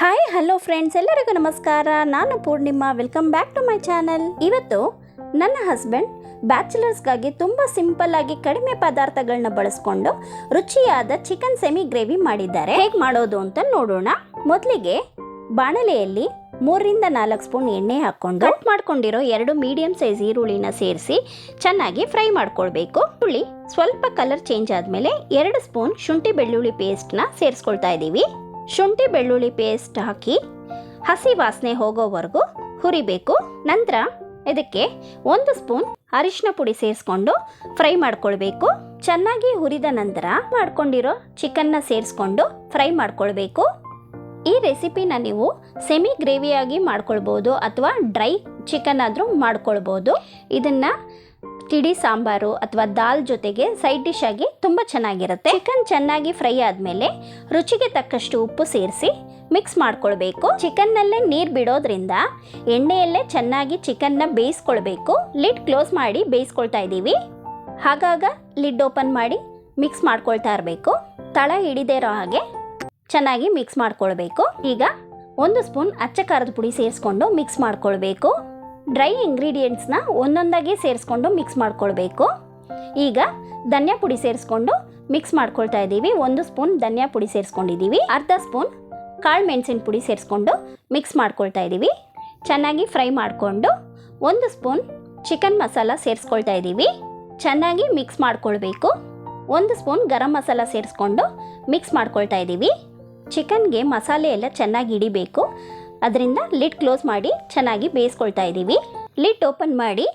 Hi hello friends, ಎಲ್ಲರಿಗೂ ನಮಸ್ಕಾರ. ನಾನು Purnima. Welcome back to my channel. ಇವತ್ತು ನನ್ನ ಹಸ್ಬೆಂಡ್ ಬ್ಯಾಚುಲರ್ಸ್ಗಾಗಿ ತುಂಬ ಸಿಂಪಲ್ ಆಗಿ ಕಡಿಮೆ ಪದಾರ್ಥಗಳನ್ನ ಬಳಸ್ಕೊಂಡು ರುಚಿಯಾದ ಚಿಕನ್ ಸೆಮಿ ಗ್ರೇವಿ ಮಾಡಿದ್ದಾರೆ. ಹೇಗೆ ಮಾಡೋದು ಅಂತ ನೋಡೋಣ. ಮೊದಲಿಗೆ ಬಾಣಲೆಯಲ್ಲಿ 3ರಿಂದ 4 ಸ್ಪೂನ್ ಎಣ್ಣೆ ಹಾಕ್ಕೊಂಡು ಕಟ್ ಮಾಡ್ಕೊಂಡಿರೋ 2 ಮೀಡಿಯಂ ಸೈಜ್ ಈರುಳ್ಳಿನ ಸೇರಿಸಿ ಚೆನ್ನಾಗಿ ಫ್ರೈ ಮಾಡ್ಕೊಳ್ಬೇಕು. ಈರುಳ್ಳಿ ಸ್ವಲ್ಪ ಕಲರ್ ಚೇಂಜ್ ಆದಮೇಲೆ 2 ಸ್ಪೂನ್ ಶುಂಠಿ ಬೆಳ್ಳುಳ್ಳಿ ಪೇಸ್ಟ್ನ ಸೇರಿಸ್ಕೊಳ್ತಾ ಇದ್ದೀವಿ. ಶುಂಠಿ ಬೆಳ್ಳುಳ್ಳಿ ಪೇಸ್ಟ್ ಹಾಕಿ ಹಸಿ ವಾಸನೆ ಹೋಗೋವರೆಗೂ ಹುರಿಬೇಕು. ನಂತರ ಇದಕ್ಕೆ 1 ಸ್ಪೂನ್ ಅರಿಶಿನ ಪುಡಿ ಸೇರಿಸ್ಕೊಂಡು ಫ್ರೈ ಮಾಡ್ಕೊಳ್ಬೇಕು. ಚೆನ್ನಾಗಿ ಹುರಿದ ನಂತರ ಮಾಡ್ಕೊಂಡಿರೋ ಚಿಕನ್ನ ಸೇರಿಸ್ಕೊಂಡು ಫ್ರೈ ಮಾಡ್ಕೊಳ್ಬೇಕು. ಈ ರೆಸಿಪಿನ ನೀವು ಸೆಮಿ ಗ್ರೇವಿಯಾಗಿ ಮಾಡ್ಕೊಳ್ಬೋದು ಅಥವಾ ಡ್ರೈ ಚಿಕನ್ ಆದರೂ ಮಾಡ್ಕೊಳ್ಬೋದು. ಇದನ್ನು ತಿಳಿ ಸಾಂಬಾರು ಅಥವಾ ದಾಲ್ ಜೊತೆಗೆ ಸೈಡ್ ಡಿಶ್ ಆಗಿ ತುಂಬ ಚೆನ್ನಾಗಿರುತ್ತೆ. ಚಿಕನ್ ಚೆನ್ನಾಗಿ ಫ್ರೈ ಆದಮೇಲೆ ರುಚಿಗೆ ತಕ್ಕಷ್ಟು ಉಪ್ಪು ಸೇರಿಸಿ ಮಿಕ್ಸ್ ಮಾಡ್ಕೊಳ್ಬೇಕು. ಚಿಕನ್ನಲ್ಲೇ ನೀರು ಬಿಡೋದ್ರಿಂದ ಎಣ್ಣೆಯಲ್ಲೇ ಚೆನ್ನಾಗಿ ಚಿಕನ್ನ ಬೇಯಿಸ್ಕೊಳ್ಬೇಕು. ಲಿಡ್ ಕ್ಲೋಸ್ ಮಾಡಿ ಬೇಯಿಸ್ಕೊಳ್ತಾ ಇದ್ದೀವಿ. ಆಗಾಗ ಲಿಡ್ ಓಪನ್ ಮಾಡಿ ಮಿಕ್ಸ್ ಮಾಡ್ಕೊಳ್ತಾ ಇರಬೇಕು. ತಳ ಹಿಡಿದೇ ಇರೋ ಹಾಗೆ ಚೆನ್ನಾಗಿ ಮಿಕ್ಸ್ ಮಾಡ್ಕೊಳ್ಬೇಕು. ಈಗ 1 ಸ್ಪೂನ್ ಅಚ್ಚ ಖಾರದ ಪುಡಿ ಸೇರಿಸ್ಕೊಂಡು ಮಿಕ್ಸ್ ಮಾಡ್ಕೊಳ್ಬೇಕು. ಡ್ರೈ ಇಂಗ್ರೀಡಿಯೆಂಟ್ಸ್ನ ಒಂದೊಂದಾಗಿ ಸೇರಿಸ್ಕೊಂಡು ಮಿಕ್ಸ್ ಮಾಡ್ಕೊಳ್ಬೇಕು. ಈಗ ಧನಿಯಾ ಪುಡಿ ಸೇರಿಸ್ಕೊಂಡು ಮಿಕ್ಸ್ ಮಾಡ್ಕೊಳ್ತಾ ಇದ್ದೀವಿ. 1 ಸ್ಪೂನ್ ಧನಿಯಾ ಪುಡಿ ಸೇರಿಸ್ಕೊಂಡಿದ್ದೀವಿ. ಅರ್ಧ ಸ್ಪೂನ್ ಕಾಳು ಮೆಣಸಿನ ಪುಡಿ ಸೇರಿಸ್ಕೊಂಡು ಮಿಕ್ಸ್ ಮಾಡ್ಕೊಳ್ತಾ ಇದ್ದೀವಿ. ಚೆನ್ನಾಗಿ ಫ್ರೈ ಮಾಡಿಕೊಂಡು 1 ಸ್ಪೂನ್ ಚಿಕನ್ ಮಸಾಲ ಸೇರಿಸ್ಕೊಳ್ತಾ ಇದ್ದೀವಿ. ಚೆನ್ನಾಗಿ ಮಿಕ್ಸ್ ಮಾಡ್ಕೊಳ್ಬೇಕು. 1 ಸ್ಪೂನ್ ಗರಂ ಮಸಾಲ ಸೇರಿಸ್ಕೊಂಡು ಮಿಕ್ಸ್ ಮಾಡ್ಕೊಳ್ತಾ ಇದ್ದೀವಿ. ಚಿಕನ್ಗೆ ಮಸಾಲೆ ಎಲ್ಲ ಚೆನ್ನಾಗಿ ಹಿಡಿಬೇಕು. ಅದರಿಂದ ಲಿಡ್ ಕ್ಲೋಸ್ ಮಾಡಿ ಚೆನ್ನಾಗಿ ಬೇಯಿಸ್ಕೊಳ್ತಾ ಇದ್ದೀವಿ. ಲಿಡ್ ಓಪನ್ ಮಾಡಿ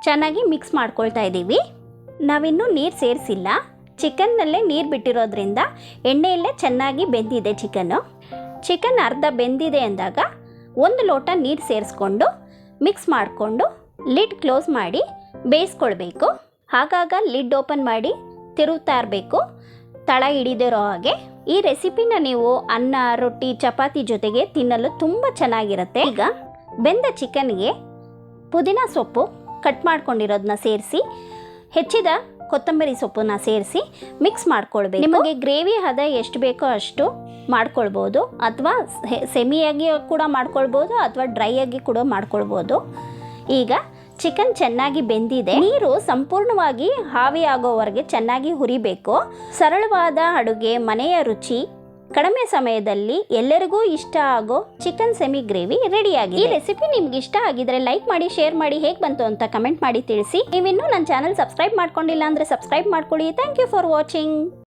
ಚೆನ್ನಾಗಿ ಮಿಕ್ಸ್ ಮಾಡ್ಕೊಳ್ತಾ ಇದ್ದೀವಿ. ನಾವಿನ್ನೂ ನೀರು ಸೇರಿಸಿಲ್ಲ. ಚಿಕನ್ನಲ್ಲೇ ನೀರು ಬಿಟ್ಟಿರೋದ್ರಿಂದ ಎಣ್ಣೆಯಲ್ಲೇ ಚೆನ್ನಾಗಿ ಬೆಂದಿದೆ ಚಿಕನ್ನು. ಚಿಕನ್ ಅರ್ಧ ಬೆಂದಿದೆ ಅಂದಾಗ 1 ಲೋಟ ನೀರು ಸೇರಿಸ್ಕೊಂಡು ಮಿಕ್ಸ್ ಮಾಡಿಕೊಂಡು ಲಿಡ್ ಕ್ಲೋಸ್ ಮಾಡಿ ಬೇಯಿಸ್ಕೊಳ್ಬೇಕು. ಆಗಾಗ ಲಿಡ್ ಓಪನ್ ಮಾಡಿ ತಿರುಗ್ತಾ ಇರಬೇಕು, ತಳ ಹಿಡಿದಿರೋ ಹಾಗೆ. ಈ ರೆಸಿಪಿನ ನೀವು ಅನ್ನ, ರೊಟ್ಟಿ, ಚಪಾತಿ ಜೊತೆಗೆ ತಿನ್ನಲು ತುಂಬ ಚೆನ್ನಾಗಿರುತ್ತೆ. ಈಗ ಬೆಂದ ಚಿಕನ್ಗೆ ಪುದೀನ ಸೊಪ್ಪು ಕಟ್ ಮಾಡ್ಕೊಂಡಿರೋದನ್ನ ಸೇರಿಸಿ ಹೆಚ್ಚಿದ ಕೊತ್ತಂಬರಿ ಸೊಪ್ಪನ್ನ ಸೇರಿಸಿ ಮಿಕ್ಸ್ ಮಾಡ್ಕೊಳ್ಬೇಕು. ನಿಮಗೆ ಗ್ರೇವಿ ಹದ ಎಷ್ಟು ಬೇಕೋ ಅಷ್ಟು ಮಾಡ್ಕೊಳ್ಬೋದು, ಅಥವಾ ಸೆಮಿಯಾಗಿ ಕೂಡ ಮಾಡ್ಕೊಳ್ಬೋದು ಅಥವಾ ಡ್ರೈ ಆಗಿ ಕೂಡ ಮಾಡ್ಕೊಳ್ಬೋದು. ಈಗ ಚಿಕನ್ ಚೆನ್ನಾಗಿ ಬೆಂದಿದೆ. ನೀರು ಸಂಪೂರ್ಣವಾಗಿ ಆವಿಯಾಗೋವರೆಗೆ ಚೆನ್ನಾಗಿ ಹುರಿಬೇಕು. ಸರಳವಾದ ಅಡುಗೆ, ಮನೆಯ ರುಚಿ, ಕಡಿಮೆ ಸಮಯದಲ್ಲಿ ಎಲ್ಲರಿಗೂ ಇಷ್ಟ ಆಗೋ ಚಿಕನ್ ಸೆಮಿ ಗ್ರೇವಿ ರೆಡಿಯಾಗಿದೆ. ಈ ರೆಸಿಪಿ ನಿಮ್ಗೆ ಇಷ್ಟ ಆಗಿದ್ರೆ ಲೈಕ್ ಮಾಡಿ, ಶೇರ್ ಮಾಡಿ, ಹೇಗೆ ಬಂತು ಅಂತ ಕಮೆಂಟ್ ಮಾಡಿ ತಿಳಿಸಿ. ನೀವಿನ್ನೂ ನನ್ನ ಚಾನಲ್ ಸಬ್ಸ್ಕ್ರೈಬ್ ಮಾಡ್ಕೊಂಡಿಲ್ಲ ಅಂದರೆ ಸಬ್ಸ್ಕ್ರೈಬ್ ಮಾಡ್ಕೊಳ್ಳಿ. Thank you for watching.